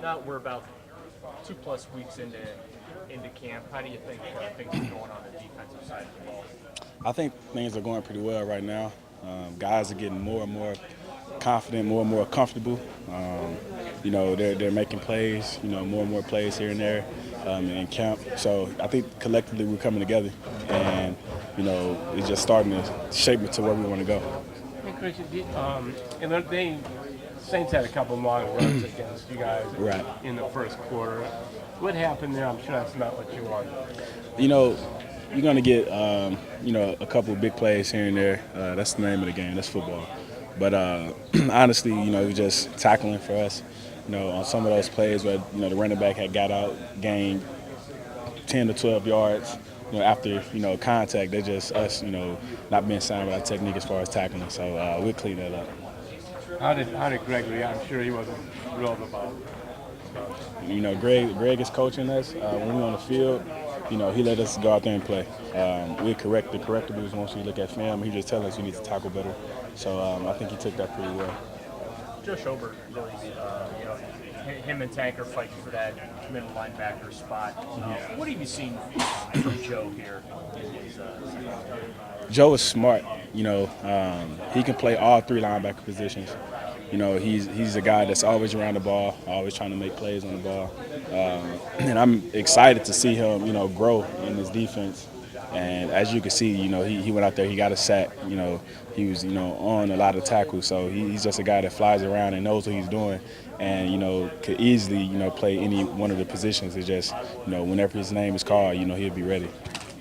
Now we're about 2+ weeks into camp. How do you think things are going on the defensive side of the ball? I think things are going pretty well right now. Guys are getting more and more confident, more and more comfortable. They're making plays, more and more plays here and there in camp. So I think collectively we're coming together, and it's just starting to shape it to where we want to go. Hey, Christian, they Saints had a couple long runs against you guys Right. in the first quarter. What happened there? I'm sure that's not what you wanted. You know, you're going to get, a couple of big plays here and there. That's the name of the game. That's football. But honestly, it was just tackling for us. On some of those plays where, the running back had got out, gained 10 to 12 yards, after, contact. They're just us, not being sound with our technique as far as tackling. So we'll clean that up. How did Gregory? I'm sure he wasn't thrilled about. Greg is coaching us. When we're on the field, he let us go out there and play. We correct the correctables once we look at film. He just telling us we need to tackle better. So I think he took that pretty well. Joe Schobert really, him and Tanker fighting for that middle linebacker spot. What have you seen from Joe here in his Joe is smart. He can play all three linebacker positions. He's a guy that's always around the ball, always trying to make plays on the ball. And I'm excited to see him, grow in his defense. And as you can see, he went out there, he got a sack. He was, on a lot of tackles. So he's just a guy that flies around and knows what he's doing, and could easily, play any one of the positions. It's just, whenever his name is called, he'll be ready.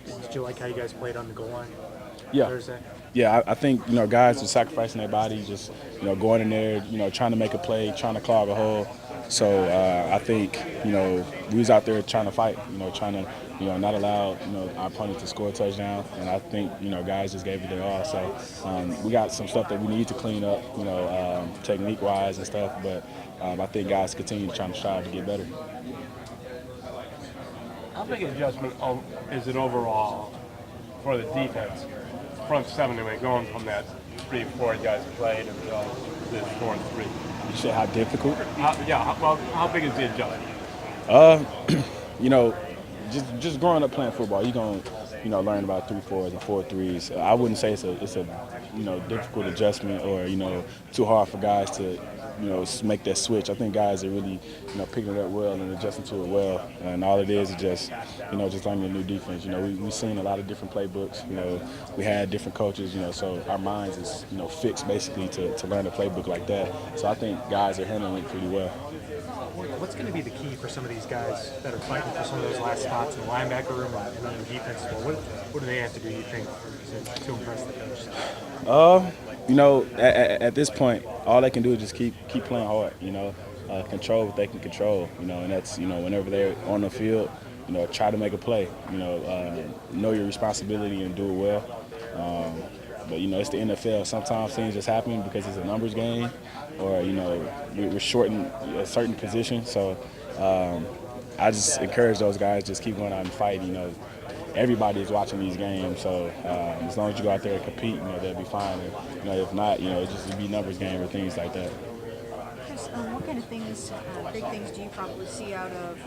Did you like how you guys played on the goal line Yeah. Thursday? Yeah, I think, guys are sacrificing their body, just, going in there, trying to make a play, trying to clog a hole. So I think, we was out there trying to fight, trying to, not allow, our opponent to score a touchdown. And I think, guys just gave it their all. So we got some stuff that we need to clean up, technique-wise and stuff. But I think guys continue to strive to get better. How big an adjustment is it overall for the defense? Front seven, going from that 3-4 you guys played and this 4-3. You said how difficult? How big is the adjustment? Just growing up playing football, you're going to, learn about 3-4s and 4-3s. I wouldn't say it's a difficult adjustment or, too hard for guys to, make that switch. I think guys are really, picking it up well and adjusting to it well. And all it is just, just learning a new defense. We've seen a lot of different playbooks. We had different coaches, so our minds is, fixed basically to learn a playbook like that. So I think guys are handling it pretty well. What's going to be the key for some of these guys that are fighting for some of those last spots in the linebacker room and on the defense as well? What do they have to do, you think, to impress the coach? At this point, all they can do is just keep playing hard, control what they can control, and that's, whenever they're on the field, try to make a play, know your responsibility and do it well. But, it's the NFL. Sometimes things just happen because it's a numbers game or, we're shorting a certain position. So I just encourage those guys just keep going out and fight. Everybody is watching these games. So as long as you go out there and compete, they'll be fine. And, if not, it's just a be numbers game or things like that. Chris, what kind of things, big things do you probably see out of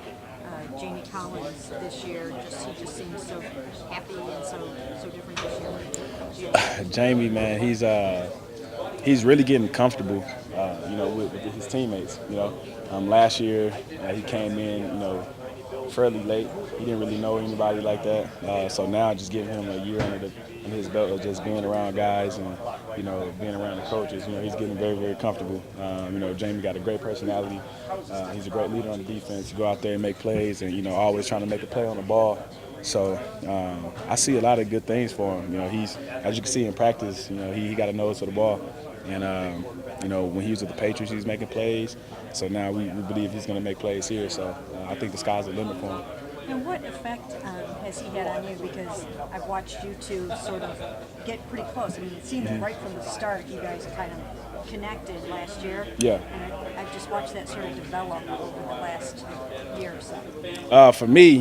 Jamie Collins this year? He just seems so happy and so different this year. Jamie, man, he's really getting comfortable, with his teammates. Last year he came in, fairly late. He didn't really know anybody like that. So now just giving him a year under his belt of just being around guys and, being around the coaches, he's getting very, very comfortable. Jamie got a great personality. He's a great leader on the defense. Go out there and make plays and, always trying to make a play on the ball. So I see a lot of good things for him. He's, as you can see in practice, he got a nose for the ball. And, when he was with the Patriots, he was making plays. So now we believe he's going to make plays here. So I think the sky's the limit for him. And what effect has he had on you? Because I've watched you two sort of get pretty close. I mean, it seems right from the start you guys kind of connected last year. Yeah. And I've just watched that sort of develop over the last year or so. For me,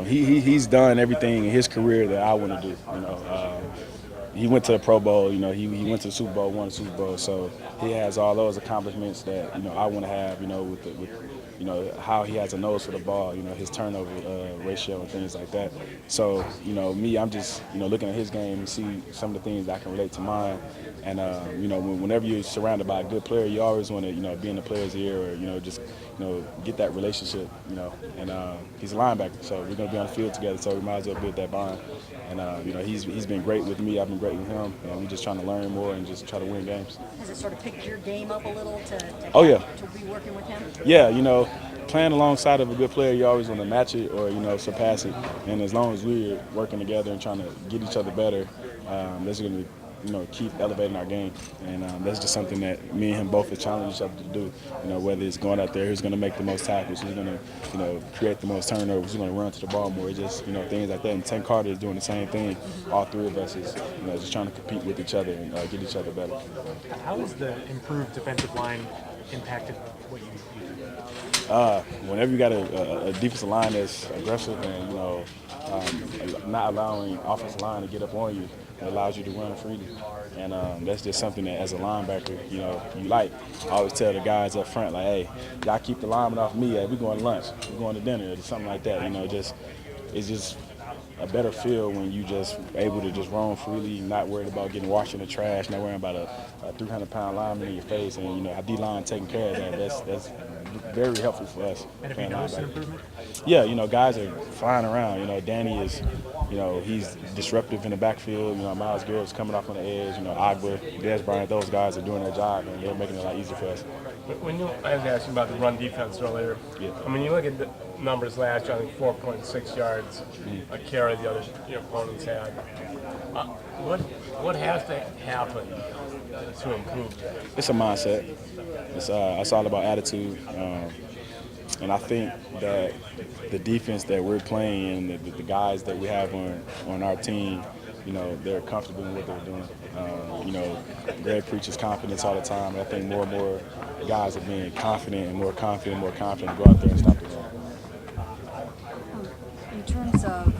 he's done everything in his career that I want to do. he went to the Pro Bowl. You know, he went to the Super Bowl, won the Super Bowl. So he has all those accomplishments that I want to have. You know, with how he has a nose for the ball. You know, his turnover ratio and things like that. So me, I'm just looking at his game and see some of the things that I can relate to mine. And whenever you're surrounded by a good player, you always want to be in the player's ear or just get that relationship. And he's a linebacker, so we're gonna be on the field together. So we might as well build that bond. And he's been great with me. I've been great with him, and we're just trying to learn more and just try to win games. Has it sort of picked your game up a little to be working with him? Yeah, playing alongside of a good player, you always want to match it or surpass it. And as long as we're working together and trying to get each other better, that's going to keep elevating our game. And that's just something that me and him both have challenged each other to do. Whether it's going out there, who's going to make the most tackles, who's going to create the most turnovers, who's going to run to the ball more. It's just things like that. And Tank Carter is doing the same thing. All three of us is just trying to compete with each other and get each other better. How has the improved defensive line impacted what you do? Whenever you got a defensive line that's aggressive and not allowing offensive line to get up on you, it allows you to run freely. And that's just something that as a linebacker, you like. I always tell the guys up front, like, hey, y'all keep the lineman off me. We're going to lunch, we're going to dinner, or something like that. It's just a better feel when you just able to just roam freely, not worried about getting washed in the trash, not worrying about a 300-pound lineman in your face, and our D-line taking care of that. That's very helpful for us. And have you noticed an improvement? Yeah, guys are flying around. Danny is, he's disruptive in the backfield. Miles Garrett's coming off on the edge. Agba, Dez Bryant, those guys are doing their job, and they're making it a lot easier for us. When I was asking about the run defense earlier, I mean, you look at the numbers last year, I think 4.6 yards a carry the other opponents had. What has to happen to improve that? It's a mindset. It's all about attitude. And I think that the defense that we're playing and the guys that we have on our team, they're comfortable in what they're doing. Greg preaches confidence all the time. And I think more and more guys are being confident and more confident to go out there and stop the run. In terms of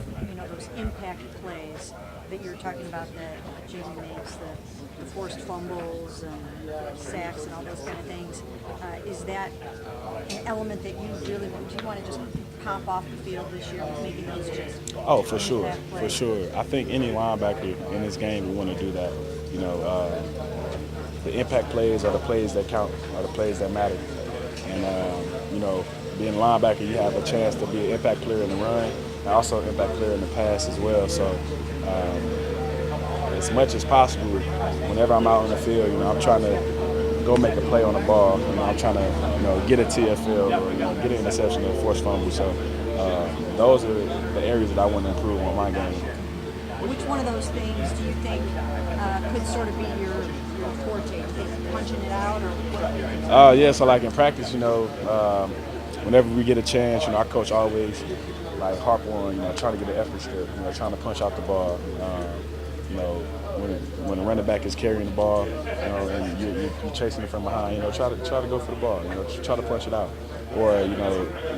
those impact plays that you're talking about that Jimmy makes, the forced fumbles and sacks and all those kind of things, is that an element that you really do you want to just pop off the field this year with making those just for sure. I think any linebacker in this game would want to do that. The impact plays are the plays that count, are the plays that matter. And being a linebacker, you have a chance to be an impact player in the run and also an impact player in the pass as well. So as much as possible, whenever I'm out on the field, I'm trying to go make a play on the ball. I'm trying to get a TFL or get an interception or force fumble. So those are the areas that I want to improve on my game. Which one of those things do you think could sort of be your forte? Do you think punching it out or what? Yeah, so like in practice, whenever we get a chance, our coach always harp on, trying to get an effort strip, trying to punch out the ball. When a running back is carrying the ball, and you're chasing it from behind, try to go for the ball, try to punch it out. Or,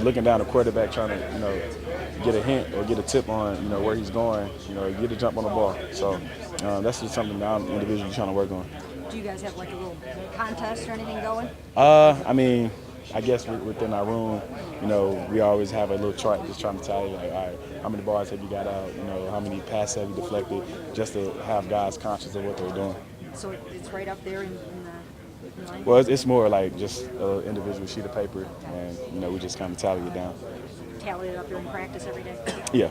looking down the quarterback trying to, get a hint or get a tip on, where he's going, get a jump on the ball. So that's just something that I'm individually trying to work on. Do you guys have like a little contest or anything going? I mean, I guess within our room, we always have a little chart just trying to tally, like, all right, how many balls have you got out, how many passes have you deflected, just to have guys conscious of what they're doing. So it's right up there in the line? Well, it's more like just an individual sheet of paper, and, we just kind of tally it down. Tally it up during practice every day? Yeah.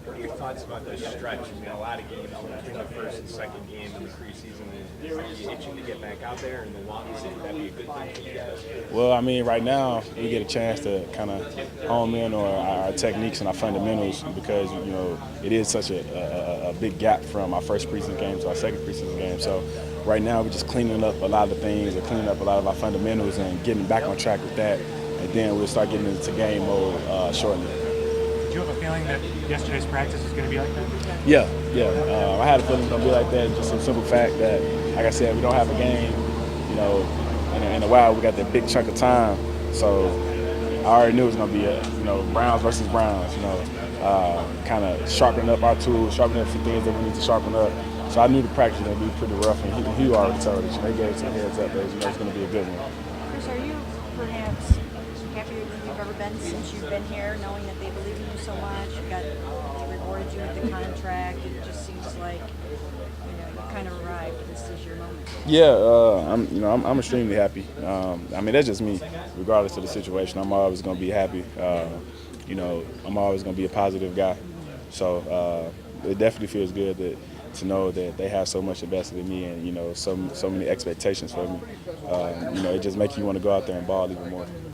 What are your thoughts about this stretch? I mean, a lot of games between the first and second game in the preseason. Are you itching to get back out there in Milwaukee? Would that be a good thing for you guys? Well, I mean, right now we get a chance to kind of hone in on our techniques and our fundamentals because, it is such a big gap from our first preseason game to our second preseason game. So right now we're just cleaning up a lot of the things and cleaning up a lot of our fundamentals and getting back on track with that. And then we'll start getting into game mode shortly. Did you have a feeling that yesterday's practice was going to be like that? Yeah. I had a feeling it was going to be like that. Just a simple fact that, like I said, we don't have a game, in a while. We got that big chunk of time. So I already knew it was going to be, Browns versus Browns, kind of sharpening up our tools, sharpening up some things that we need to sharpen up. So I knew the practice was going to be pretty rough, and he already told us. They gave us a heads up that it's going to be a good one. Chris, are you perhaps happier than you've ever been since you've been here, knowing that they believe in you so much? They rewarded you with the contract. It just seems like you kind of arrived. This is your moment. Yeah, I'm extremely happy. I mean, that's just me. Regardless of the situation, I'm always going to be happy. I'm always going to be a positive guy. So it definitely feels good to know that they have so much invested in me, and so many expectations for me. It just makes you want to go out there and ball even more.